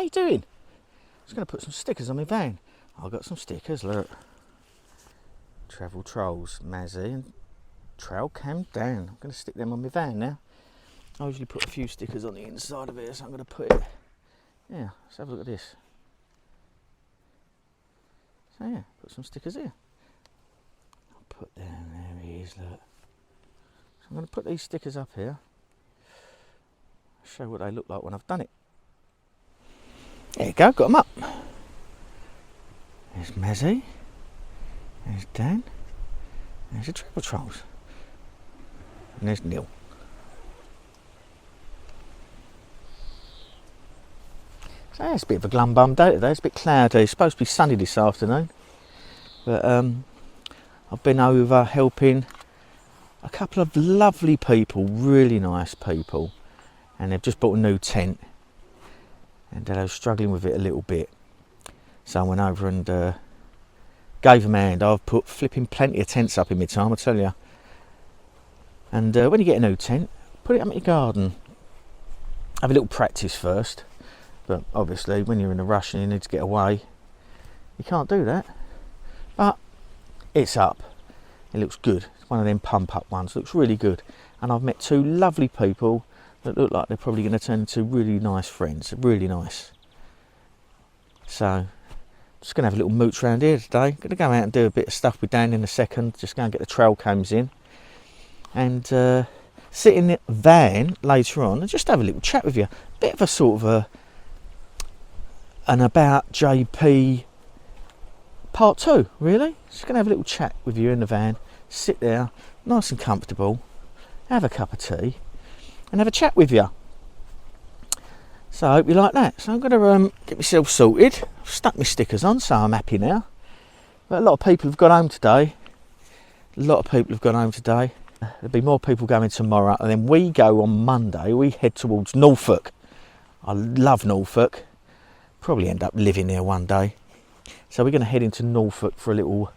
How you doing? I was going to put some stickers on my van. I've got some stickers, look. Travel Trolls, Mazzy and Trail Cam Dan. I'm going to stick them on my van now. I usually put a few stickers on the inside of it, so I'm going to put it. Yeah, let's have a look at this. So yeah, put some stickers here. I'll put them, there he is, look. So I'm going to put these stickers up here. Show what they look like when I've done it. There you go, got them up. There's Mazzy. There's Dan. There's the Travel Trolls. And there's Neil. So yeah, it's a bit of a glum bum day today. It's a bit cloudy. It's supposed to be sunny this afternoon. But I've been over helping a couple of lovely people, really nice people. And they've just bought a new tent. And they were struggling with it a little bit. So I went over and gave them a hand. I've put flipping plenty of tents up in my time, I tell you. And when you get a new tent, put it up in your garden. Have a little practice first. But obviously, when you're in a rush and you need to get away, you can't do that. But it's up. It looks good. It's one of them pump-up ones. It looks really good. And I've met two lovely people that look like they're probably going to turn into really nice friends. Really nice. So, just going to have a little mooch around here today. Going to go out and do a bit of stuff with Dan in a second. Just go and get the trail cams in. And sit in the van later on and just have a little chat with you. Bit of a sort of an about JP part 2, really. Just going to have a little chat with you in the van. Sit there, nice and comfortable. Have a cup of tea. And have a chat with you. So I hope you like that. So I'm going to get myself sorted. I've stuck my stickers on, so I'm happy now. But a lot of people have gone home today. There'll be more people going tomorrow, and then we go on Monday. We head towards Norfolk. I love Norfolk. Probably end up living there one day. So we're going to head into Norfolk for a little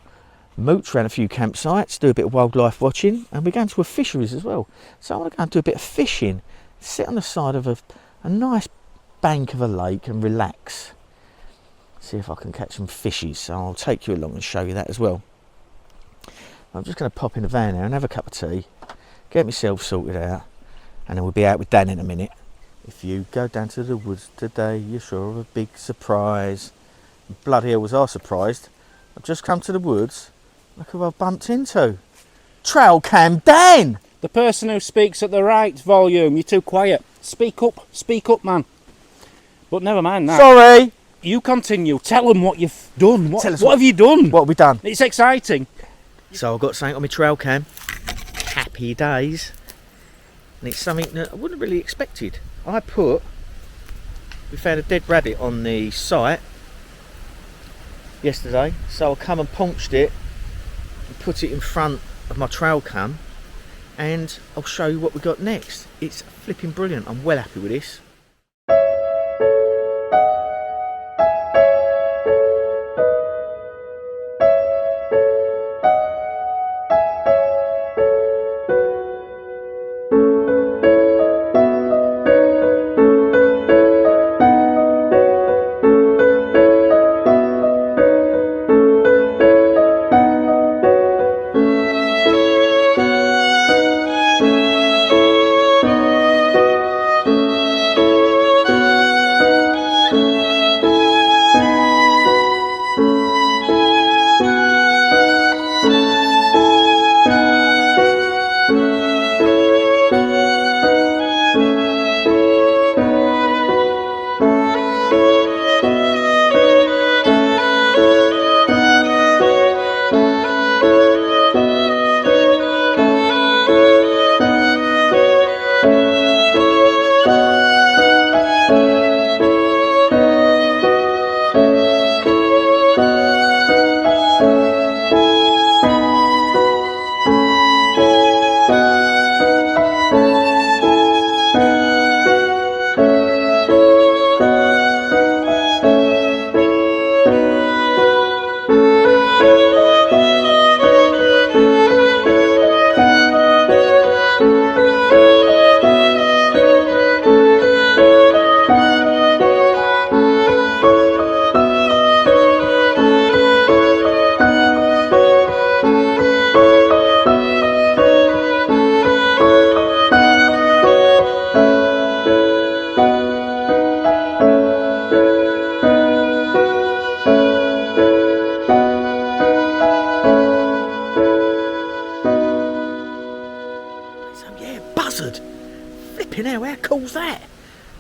mooch around a few campsites, do a bit of wildlife watching, and we're going to a fisheries as well. So I want to go and do a bit of fishing, sit on the side of a nice bank of a lake and relax. See if I can catch some fishies. So I'll take you along and show you that as well. I'm just going to pop in the van now and have a cup of tea, get myself sorted out, and then we'll be out with Dan in a minute. If you go down to the woods today, you're sure of a big surprise. Bloody hell was I surprised. I've just come to the woods. Look who I've bumped into. Trail Cam Dan! The person who speaks at the right volume. You're too quiet. Speak up, man. But never mind that. Sorry! You continue. Tell them what you've done. What Tell us have you done? What have we done? It's exciting. So I've got something on my trail cam. Happy days. And it's something that I wouldn't really expected. We found a dead rabbit on the site yesterday. So I come and punched it and put it in front of my trail cam. And I'll show you what we got next. It's flipping brilliant. I'm well happy with this.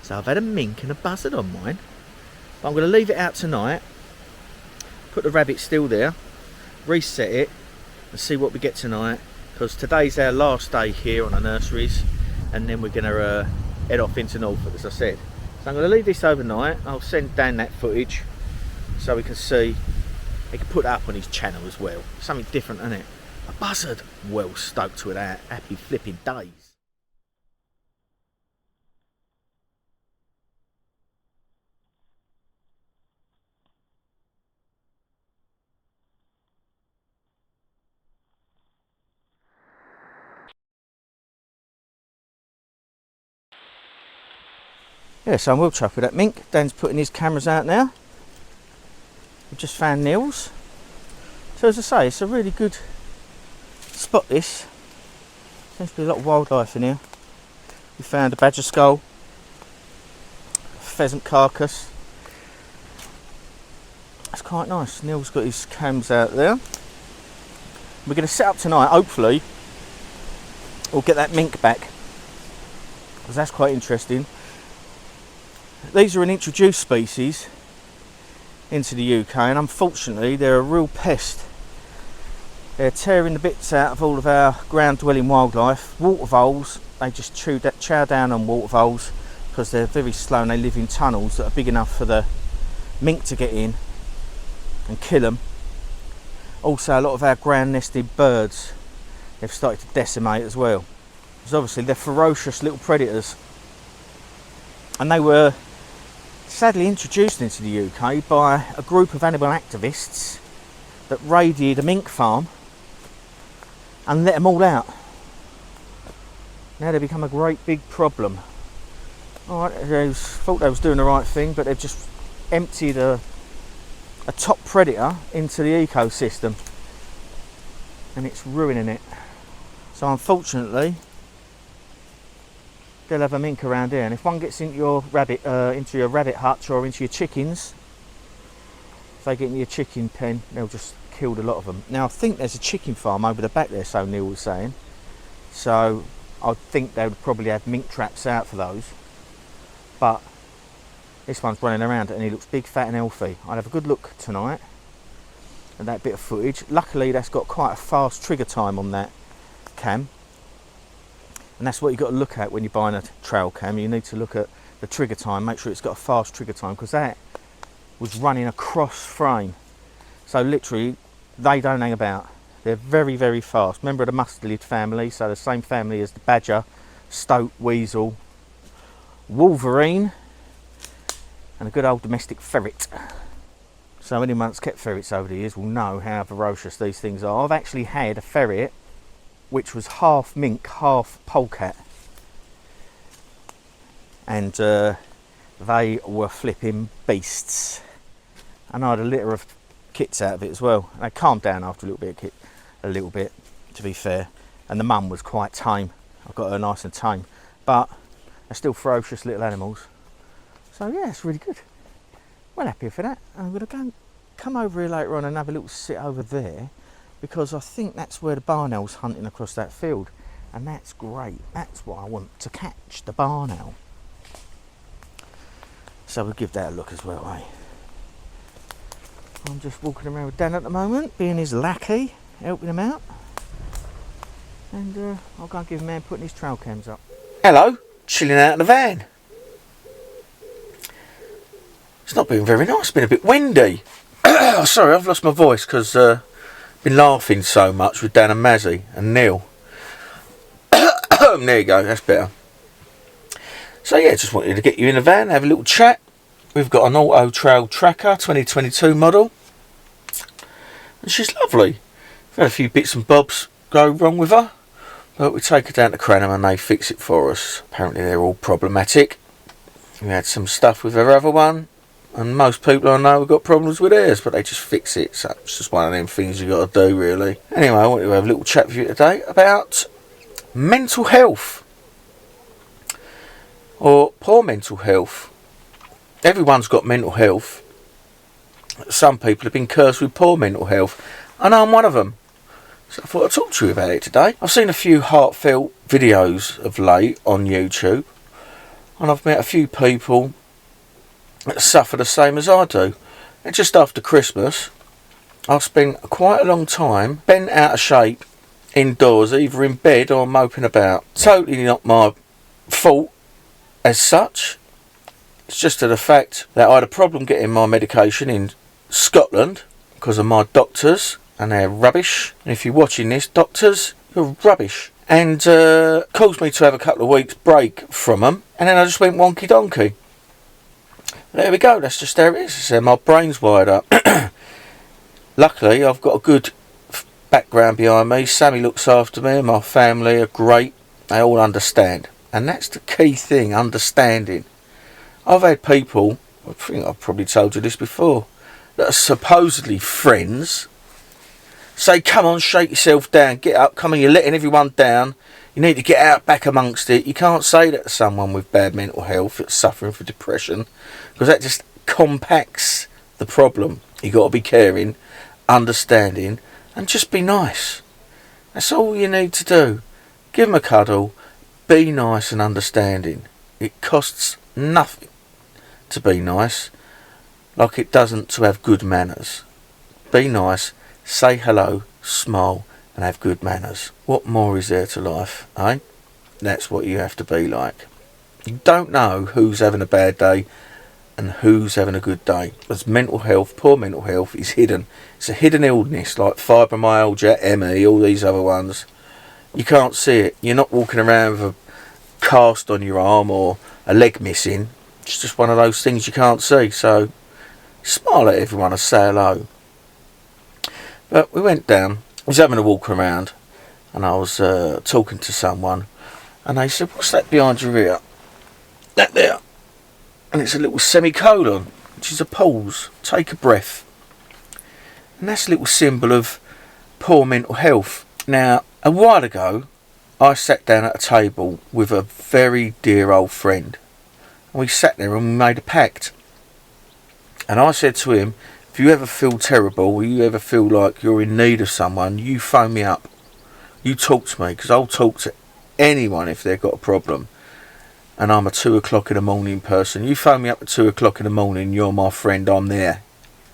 So I've had a mink and a buzzard on mine. But I'm going to leave it out tonight. Put the rabbit still there. Reset it. And see what we get tonight. Because today's our last day here on the nurseries. And then we're going to head off into Norfolk, as I said. So I'm going to leave this overnight. I'll send Dan that footage. So we can see. He can put it up on his channel as well. Something different, isn't it? A buzzard. Well stoked with that. Happy flipping days. Yeah, so I'm well chuffed with that mink. Dan's putting his cameras out now. We've just found Neil's. So as I say, it's a really good spot this. Seems to be a lot of wildlife in here. We found a badger skull, a pheasant carcass. That's quite nice. Neil's got his cams out there. We're going to set up tonight, hopefully we'll get that mink back, because that's quite interesting. These are an introduced species into the UK, and unfortunately they're a real pest. They're tearing the bits out of all of our ground dwelling wildlife. Water voles, they just chow down on water voles because they're very slow and they live in tunnels that are big enough for the mink to get in and kill them. Also a lot of our ground nesting birds, they've started to decimate as well. Because obviously they're ferocious little predators, and they were sadly introduced into the UK by a group of animal activists that raided a mink farm and let them all out. Now they become a great big problem. Alright, they thought they was doing the right thing, but they've just emptied a top predator into the ecosystem, and it's ruining it. So unfortunately they'll have a mink around here, and if one gets into your rabbit hutch or into your chickens, if they get into your chicken pen, they'll just kill a lot of them. Now I think there's a chicken farm over the back there, so Neil was saying, so I think they would probably have mink traps out for those, but this one's running around and he looks big, fat and healthy. I'll have a good look tonight at that bit of footage. Luckily that's got quite a fast trigger time on that cam. And that's what you've got to look at when you're buying a trail cam. You need to look at the trigger time, make sure it's got a fast trigger time, because that was running across frame. So literally, they don't hang about. They're very, very fast. Member of the mustelid family, so the same family as the badger, stoat, weasel, wolverine, and a good old domestic ferret. So anyone that's kept ferrets over the years will know how ferocious these things are. I've actually had a ferret which was half mink, half polecat, and they were flipping beasts. And I had a litter of kits out of it as well. They calmed down after a little bit, to be fair. And the mum was quite tame. I got her nice and tame, but they're still ferocious little animals. So yeah, it's really good. Well happy for that. I'm going to come over here later on and have a little sit over there, because I think that's where the barn owl's hunting across that field, and that's great. That's what I want to catch, the barn owl. So we'll give that a look as well, eh? I'm just walking around with Dan at the moment, being his lackey, helping him out, and I'll go and give him a man putting his trail cams up. Hello, chilling out in the van. It's not been very nice, it's been a bit windy. Sorry, I've lost my voice because been laughing so much with Dan and Mazzy and Neil. There you go, that's better. So yeah, just wanted to get you in the van, have a little chat. We've got an Auto Trail Tracker 2022 model, and she's lovely. We've had a few bits and bobs go wrong with her, but we take her down to Cranham and they fix it for us. Apparently they're all problematic. We had some stuff with her other one, and most people I know have got problems with theirs, but they just fix it. So it's just one of them things you got to do, really. Anyway, I wanted to have a little chat with you today about mental health, or poor mental health. Everyone's got mental health. Some people have been cursed with poor mental health, and I'm one of them. So I thought I'd talk to you about it today. I've seen a few heartfelt videos of late on YouTube and I've met a few people that suffer the same as I do. And just after Christmas, I spent quite a long time bent out of shape indoors, either in bed or moping about. Totally not my fault as such. It's just to the fact that I had a problem getting my medication in Scotland because of my doctors, and they're rubbish. And if you're watching this, doctors, you're rubbish. And caused me to have a couple of weeks break from them, and then I just went wonky donkey. There we go, that's just how it is. So my brain's wired up. Luckily, I've got a good background behind me. Sammy looks after me, and my family are great. They all understand. And that's the key thing, understanding. I've had people, I think I've probably told you this before, that are supposedly friends, say, come on, shake yourself down, get up, come on, you're letting everyone down, you need to get out back amongst it. You can't say that to someone with bad mental health that's suffering from depression, because that just compacts the problem. You've got to be caring, understanding, and just be nice. That's all you need to do. Give them a cuddle, be nice and understanding. It costs nothing to be nice, like it doesn't to have good manners. Be nice, say hello, smile, and have good manners. What more is there to life, eh? That's what you have to be like. You don't know who's having a bad day and who's having a good day. Because mental health, poor mental health, is hidden. It's a hidden illness like fibromyalgia, ME, all these other ones. You can't see it. You're not walking around with a cast on your arm or a leg missing. It's just one of those things you can't see. So smile at everyone and say hello. But we went down. I was having a walk around, and I was talking to someone, and they said, what's that behind your ear? That there. And it's a little semicolon, which is a pause. Take a breath. And that's a little symbol of poor mental health. Now, a while ago, I sat down at a table with a very dear old friend. And we sat there and we made a pact. And I said to him, if you ever feel terrible, or you ever feel like you're in need of someone, you phone me up. You talk to me, because I'll talk to anyone if they've got a problem. And I'm a 2 o'clock in the morning person. You phone me up at 2 o'clock in the morning, you're my friend, I'm there.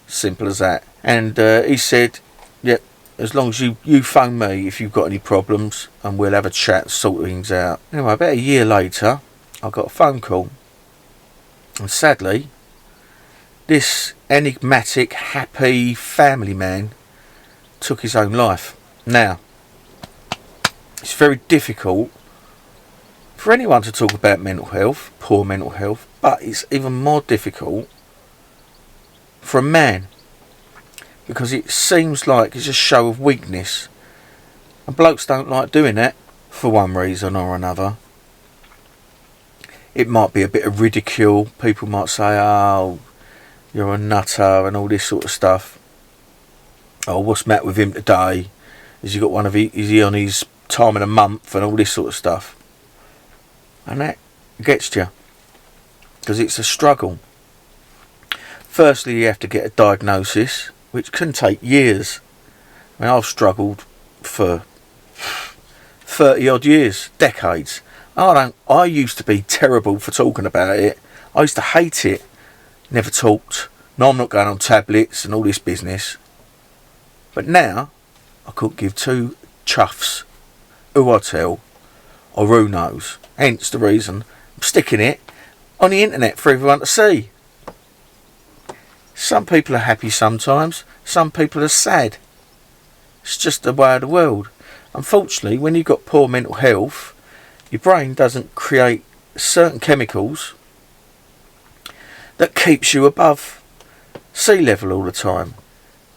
Simple as that. And he said, yep, as long as you phone me if you've got any problems, and we'll have a chat, sort things out. Anyway, about a year later, I got a phone call. And sadly, this enigmatic, happy family man took his own life. Now, it's very difficult for anyone to talk about mental health, poor mental health, but it's even more difficult for a man, because it seems like it's a show of weakness, and blokes don't like doing that for one reason or another. It might be a bit of ridicule. People might say, oh, you're a nutter and all this sort of stuff. Oh, what's the matter with him today? Is he on his time in a month and all this sort of stuff? And that gets you, because it's a struggle. Firstly, you have to get a diagnosis, which can take years. I mean, I've struggled for 30 odd years, decades. I used to be terrible for talking about it. I used to hate it. Never talked. No, I'm not going on tablets and all this business. But now, I couldn't give two chuffs who I tell or who knows. Hence the reason I'm sticking it on the internet for everyone to see. Some people are happy sometimes. Some people are sad. It's just the way of the world. Unfortunately, when you've got poor mental health, your brain doesn't create certain chemicals that keeps you above sea level all the time.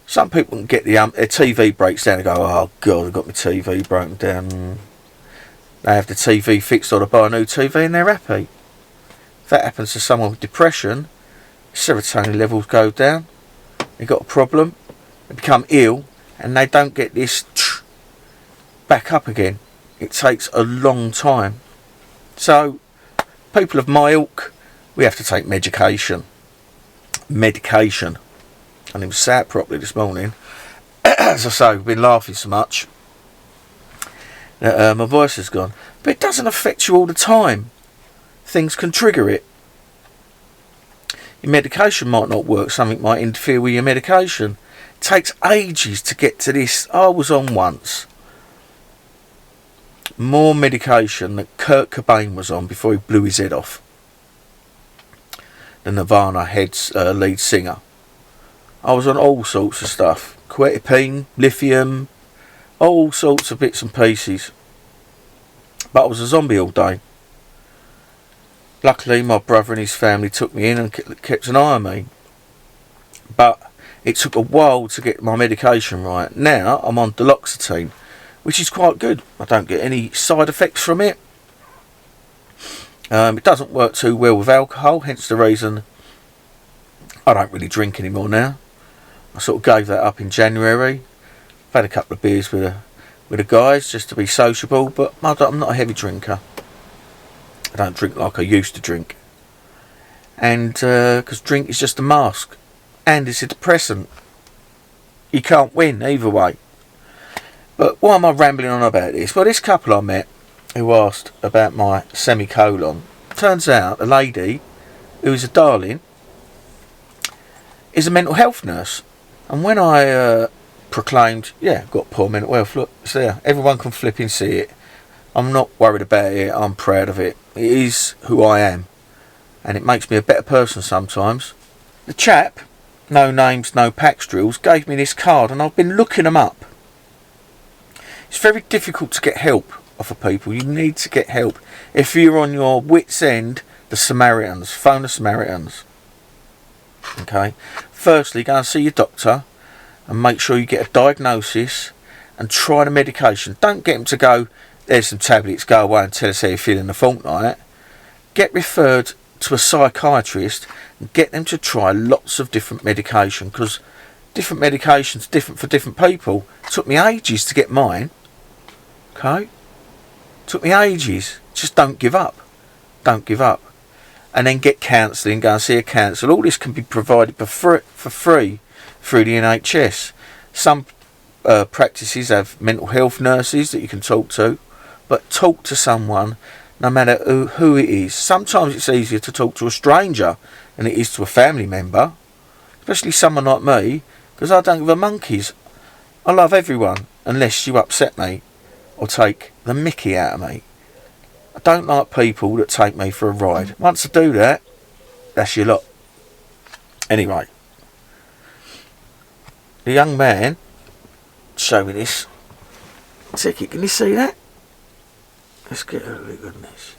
Some people can get their TV breaks down and go, oh God, I've got my TV broken down. They have the TV fixed or they buy a new TV and they're happy. If that happens to someone with depression, serotonin levels go down, they've got a problem, they become ill, and they don't get this back up again. It takes a long time. So, people of my ilk, we have to take medication. Medication. I didn't even say it properly this morning. As I say, we've been laughing so much that my voice has gone. But it doesn't affect you all the time. things can trigger it. Your medication might not work, something might interfere with your medication. It takes ages to get to this. I was on once more medication that Kurt Cobain was on before he blew his head off. The Nirvana lead singer. I was on all sorts of stuff. Quetiapine, lithium, all sorts of bits and pieces. But I was a zombie all day. Luckily, my brother and his family took me in and kept an eye on me. But it took a while to get my medication right. Now I'm on duloxetine, which is quite good. I don't get any side effects from it. It doesn't work too well with alcohol, hence the reason I don't really drink anymore now. I sort of gave that up in January. I've had a couple of beers with the guys just to be sociable, but I'm not a heavy drinker. I don't drink like I used to drink. And because drink is just a mask. And it's a depressant. You can't win either way. But why am I rambling on about this? Well, this couple I met who asked about my semicolon. Turns out a lady who is a darling is a mental health nurse. And when I proclaimed, yeah, I've got poor mental health, look, it's there. Everyone can flipping see it. I'm not worried about it. I'm proud of it. It is who I am. And it makes me a better person sometimes. The chap, no names, no pack drills, gave me this card and I've been looking them up. It's very difficult to get help off of people. You need to get help. If you're on your wit's end, the Samaritans. Phone the Samaritans. Okay? Firstly, go and see your doctor and make sure you get a diagnosis and try the medication. Don't get him to go, there's some tablets, go away and tell us how you feel in a fortnight. Get referred to a psychiatrist and get them to try lots of different medication, because different medications are different for different people. It took me ages to get mine. Okay? Took me ages. Just don't give up. Don't give up. And then get counselling, go and see a counsellor. All this can be provided for free through the NHS. Some practices have mental health nurses that you can talk to, but talk to someone no matter who it is. Sometimes it's easier to talk to a stranger than it is to a family member, especially someone like me, because I don't give a monkeys. I love everyone unless you upset me or take the mickey out of me. I don't like people that take me for a ride. Once I do that, that's your lot. Anyway, the young man showed me this ticket. Can you see that? Let's get a look at this.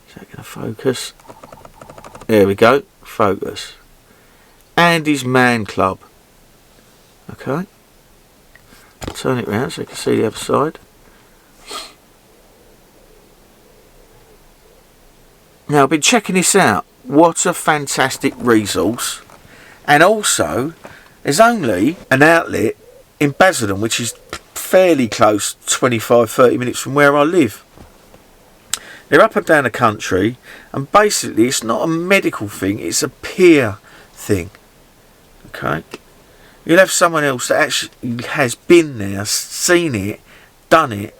Is that going to focus? There we go. Focus. Andy's Man Club. Okay. Turn it round so you can see the other side. Now, I've been checking this out. What a fantastic resource. And also, there's only an outlet in Basildon, which is fairly close, 25-30 minutes from where I live. They're up and down the country, and basically it's not a medical thing, it's a peer thing. Okay? You'll have someone else that actually has been there, seen it, done it,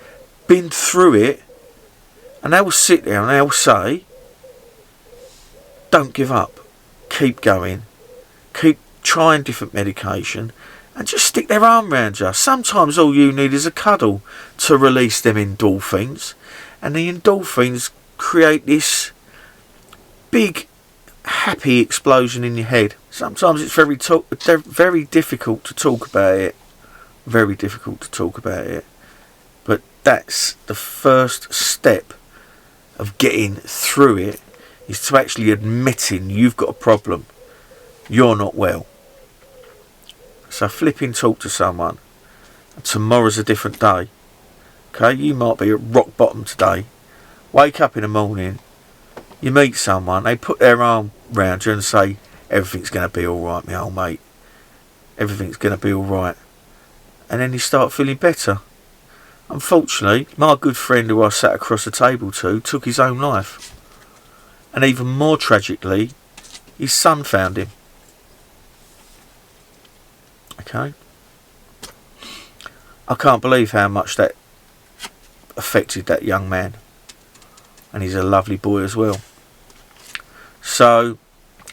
been through it, and they will sit there and they will say, don't give up, keep going, keep trying different medication, and just stick their arm around you. Sometimes all you need is a cuddle to release them endorphins, and the endorphins create this big happy explosion in your head. Sometimes it's very difficult to talk about it. Very difficult to talk about it. But that's the first step of getting through it, is to actually admitting you've got a problem. You're not well. So flipping talk to someone. Tomorrow's a different day. Okay, you might be at rock bottom today. Wake up in the morning, you meet someone, they put their arm round you and say, everything's going to be alright, my old mate. Everything's going to be alright. And then you start feeling better. Unfortunately, my good friend who I sat across the table to took his own life. And even more tragically, his son found him. Okay? I can't believe how much that affected that young man. and he's a lovely boy as well. So,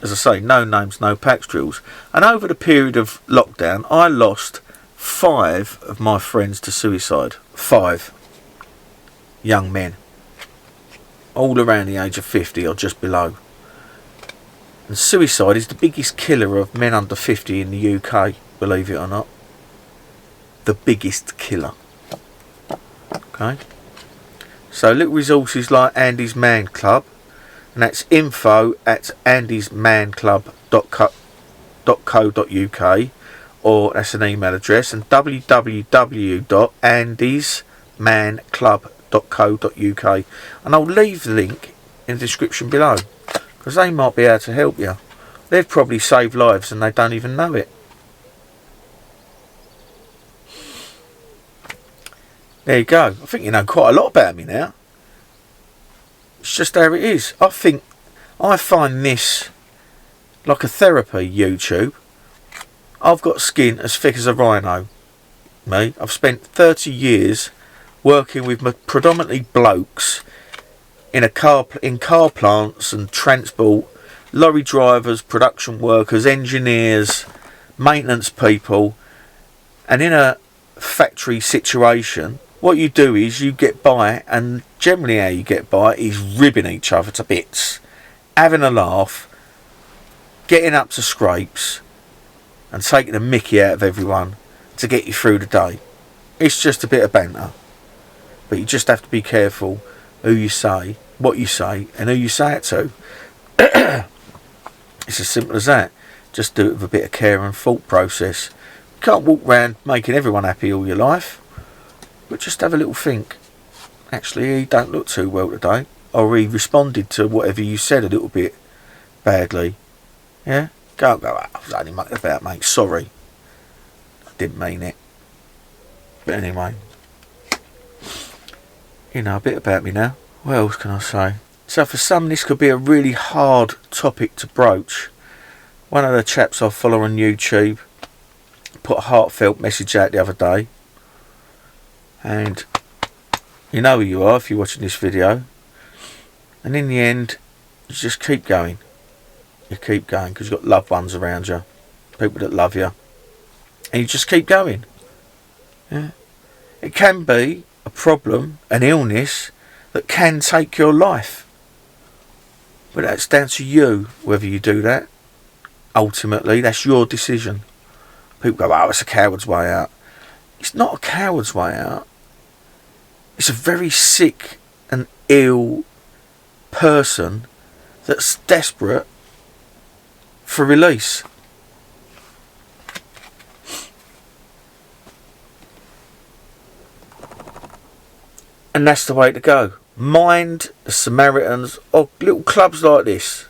as I say, no names, no pack drills. And over the period of lockdown, I lost 5 of my friends to suicide. 5 young men, all around the age of 50 or just below. And suicide is the biggest killer of men under 50 in the UK, believe it or not. The biggest killer. Okay. So little resources like Andy's Man Club, and that's info@andysmanclub.co.uk, or that's an email address, and www.andysmanclub.co.uk, and I'll leave the link in the description below, because they might be able to help you. They've probably saved lives and they don't even know it. There you go. I think you know quite a lot about me now. It's just how it is. I find this like a therapy, YouTube. I've got skin as thick as a rhino. Me. I've spent 30 years working with predominantly blokes in car plants and transport, lorry drivers, production workers, engineers, maintenance people, and in a factory situation, what you do is you get by, and generally how you get by is ribbing each other to bits, having a laugh, getting up to scrapes, and taking a mickey out of everyone to get you through the day. It's just a bit of banter, but you just have to be careful who you say, what you say, and who you say it to. It's as simple as that. Just do it with a bit of care and thought process. You can't walk around making everyone happy all your life, but just have a little think. Actually, he don't look too well today, or he responded to whatever you said a little bit badly. Yeah? Go, I was only mucking about, mate. Sorry. I didn't mean it. But anyway, you know a bit about me now. What else can I say? So for some, this could be a really hard topic to broach. One of the chaps I follow on YouTube put a heartfelt message out the other day, and you know who you are if you're watching this video, and in the end you just keep going. You keep going because you've got loved ones around you, people that love you, and you just keep going. Yeah. It can be a problem, an illness that can take your life, but that's down to you whether you do that. Ultimately, that's your decision. People go, oh, it's a coward's way out. It's not a coward's way out. It's a very sick and ill person that's desperate for release. And that's the way to go. Mind the Samaritans, or little clubs like this.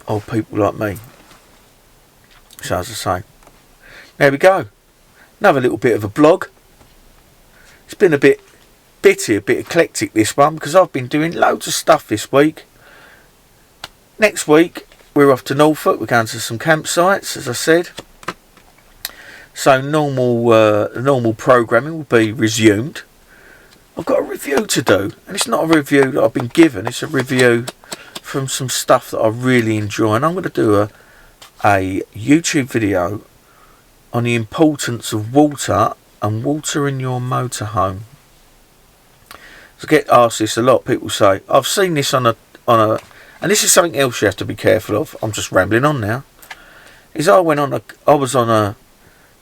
Or people like me. So as I say, there we go. Another little bit of a blog. It's been a bit bitty, a bit eclectic this one, because I've been doing loads of stuff this week. Next week we're off to Norfolk. We're going to some campsites, as I said. So normal programming will be resumed. I've got a review to do, and it's not a review that I've been given. It's a review from some stuff that I really enjoy, and I'm going to do a YouTube video on the importance of water and water in your motorhome. I get asked this a lot. People say, I've seen this on a, and this is something else you have to be careful of. I'm just rambling on now. I was on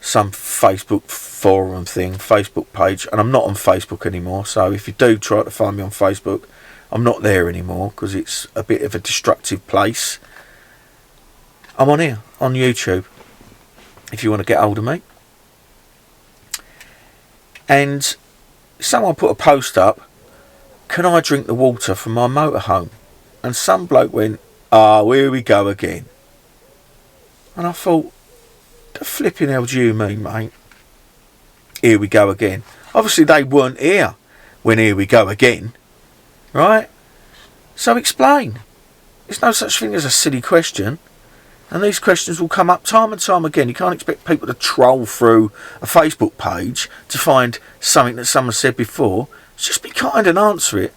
some Facebook forum thing, Facebook page, and I'm not on Facebook anymore. So if you do try to find me on Facebook, I'm not there anymore because it's a bit of a destructive place. I'm on here, on YouTube, if you want to get hold of me. And someone put a post up, can I drink the water from my motorhome? And some bloke went, here we go again. And I thought, the flipping hell do you mean, mate? Here we go again. Obviously they weren't here when here we go again, right? So explain. There's no such thing as a silly question. And these questions will come up time and time again. You can't expect people to troll through a Facebook page to find something that someone said before. Just be kind and answer it.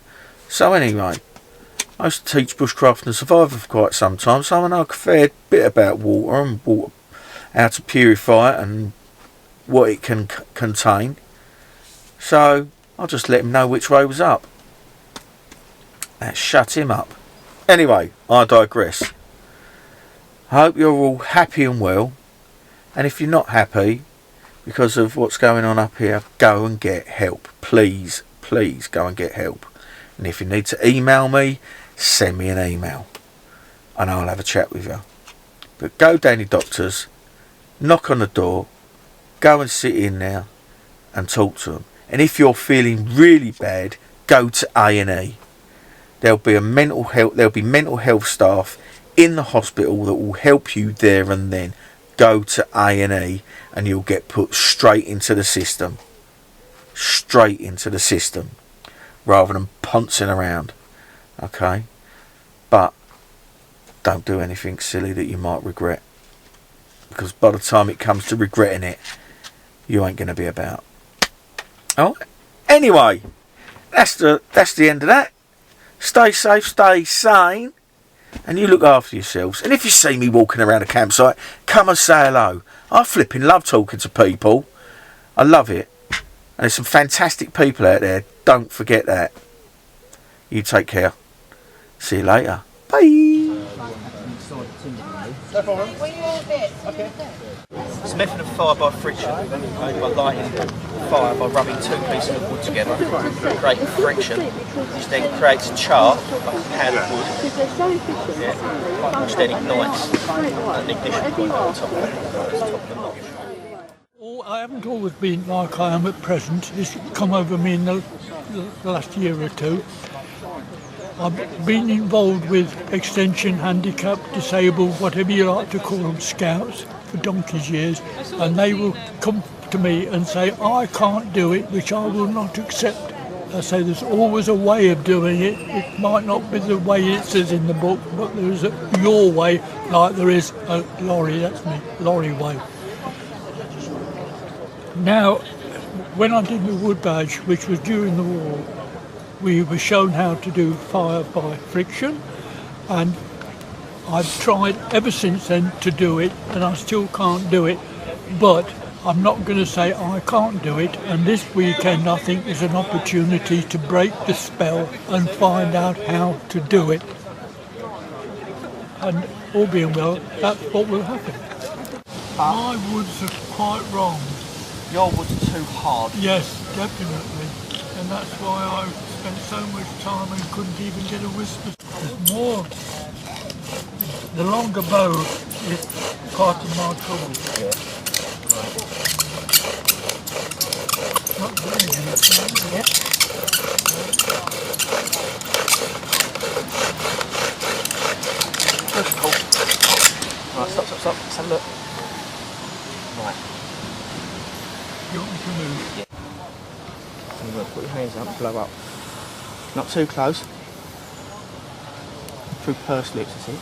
So anyway, I used to teach bushcraft and survival for quite some time, so I know a fair bit about water and water, how to purify it and what it can contain. So I'll just let him know which way was up. That shut him up. Anyway, I digress. I hope you're all happy and well. And if you're not happy because of what's going on up here, go and get help. Please, please go and get help. And if you need to email me, send me an email. And I'll have a chat with you. But go down to doctors, knock on the door, go and sit in there and talk to them. And if you're feeling really bad, go to A&E. There'll be mental health staff in the hospital that will help you there and then. Go to A&E and you'll get put straight into the system. Straight into the system. Rather than pouncing around. Okay? But don't do anything silly that you might regret. Because by the time it comes to regretting it, you ain't going to be about. Oh, anyway, that's the end of that. Stay safe, stay sane, and you look after yourselves. And if you see me walking around a campsite, come and say hello. I flipping love talking to people. I love it. And there's some fantastic people out there. Don't forget that. You take care. See you later. Bye. No problem. Okay. It's a method of fire by friction, by lighting fire by rubbing two pieces of wood together, creating friction, which then creates char, like a pad of wood, which then ignites an ignition point on top of the lodge. I haven't always been like I am at present. It's come over me in the last year or two. I've been involved with extension, handicap, disabled, whatever you like to call them, scouts for donkey's years, and they will come to me and say, I can't do it, which I will not accept. I say there's always a way of doing it. It might not be the way it says in the book, but there is your way, like there is a lorry, that's me, lorry way. Now, when I did my wood badge, which was during the war, we were shown how to do fire by friction, and I've tried ever since then to do it, and I still can't do it, but I'm not going to say I can't do it, and this weekend I think is an opportunity to break the spell and find out how to do it. And all being well, that's what will happen. My woods are quite wrong. Your wood's too hard. Yes, definitely. And that's why I spent so much time and couldn't even get a whisper. There's more. The longer bow is part of my trouble. Yeah. Not very good. Yeah. That's cool. Right, stop. Let's have a look. Right. You want me to move? Yeah. And you've got to put your hands up, blow up. Not too close. Through pursed lips, I see.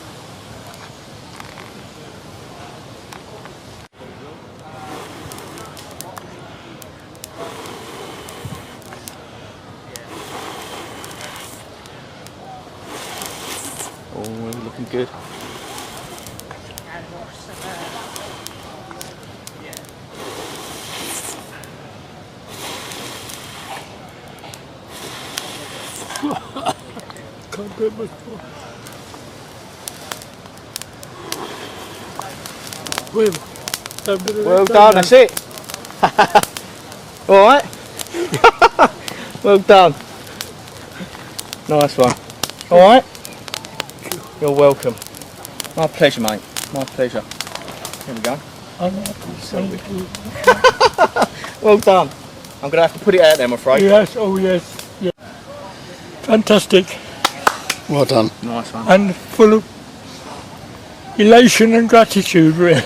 Oh, looking good. Can't get much more. Well done, that's it. Alright. Well done. Nice one. Alright. You're welcome. My pleasure, mate. My pleasure. Here we go. Well done. I'm going to have to put it out there, I'm afraid. Yes, oh yes. Yeah. Fantastic. Well done. Nice one. And full of elation and gratitude, really.